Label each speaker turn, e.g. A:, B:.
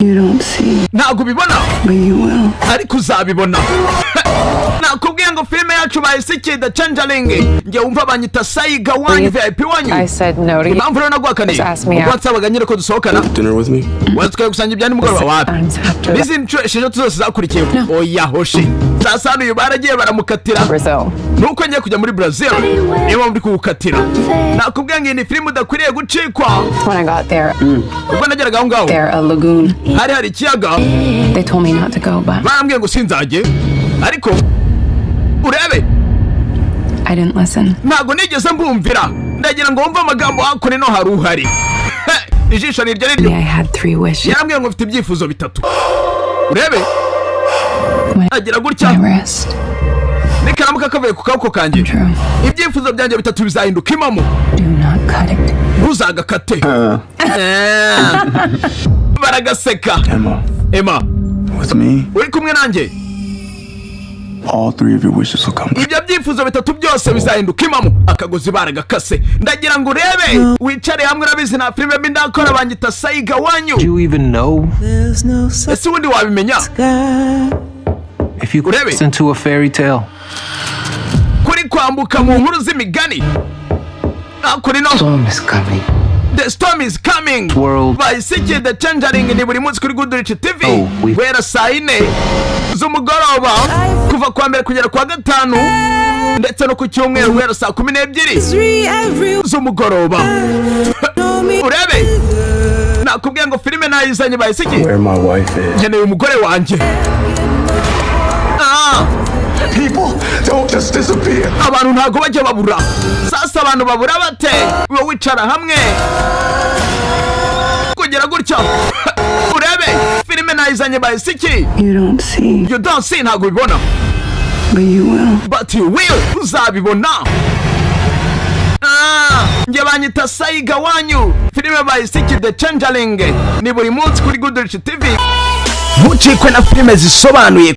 A: You don't see,
B: ntabwo ubibona
A: but you will.
B: ariko uzabibona. Nakubwiye ngo filime yacu bahise The Changeling. Nge wumva banyita Saiga wanyu VIP wanyu.
C: I said no to you.
B: Impamvu rero naguhakaniye ubwo nsabaga nyine ko dusohokana
D: Dinner with me?
B: watwaye gusangira ibya nimugoroba wapi
C: Times after that.
B: n'izindi nshuro esheshatu zose zakurikiye. Oya hoshi sasa hano uyu baragiye baramukatira
C: Brazil.
B: nuko ngiye kujya muri Brazil niyo mpamvu uri kuwukatira. Nakubwiye ngo iyi ni filime udakwiriye gucikwa.
C: When I got there,
B: ubwo nageraga aho ngaho
C: there a lagoon.
B: hari ikiyaga
C: They told me not to go, but
B: barambwiye ngo sinzajye ariko urebe
C: I didn't listen.
B: ntago nigeze mbumvira ndagira ngo wumve amagambo hakuno hari uhari. Ijisho ni ryo
C: I had 3 wishes.
B: yarambwiye ngo mfite ibyifuzo bitatu urebe agira gutya
C: My rest.
B: n'ikaramu kakavuye ku kaboko kanjye.
C: True.
B: Ibyifuzo byanjye bitatu bizahinduka impamo
C: Do not cut it.
B: ntuzagakate. Baragaseka. Emma
D: With me,
B: uri kumwe nanjye
D: all 3 of your wishes will come.
B: ibyo byifuzo bitatu byose bizahinduka impamo. Akagozi baragakase ndagira ngo urebe wicare hamwe urabizi nta filime mbi ndakora banyita Saiga wanyu.
E: Do you even know
B: ese ubundi wabimenya
E: if you
B: Urebe.
E: listen to a fairy tale?
B: kuri kwambuka mu nkuru z'imigani kuri no
E: Storm is coming.
B: The storm is coming.
E: World.
B: Bayisikiye The Changeling ni buri munsi kuri Good Rich TV
E: Oh,
B: guhera saa 4 z'umugoroba kuva kwa mbere kugera kwa gatanu ndetse no ku cyumweru guhera saa 12 z'umugoroba. Urebe nakubwiye ngo filime nayizanye bayisikiye
D: Where my wife is.
B: nkeneye umugore wanjye.
D: People don't just disappear.
B: Abantu ntago bajya babura. Sasa abantu babura bate? Wowe wicara hamwe kugera gutya urebe filime nayizanye bayisiki.
A: You don't see,
B: You don't see ntago ubibona
A: but you will.
B: but you will uzabibona. Nge banyita Saiga wanyu filime bayisiki The Changeling ni buri munsi kuri Good Rich TV. Ntucikwe na filime zisobanuye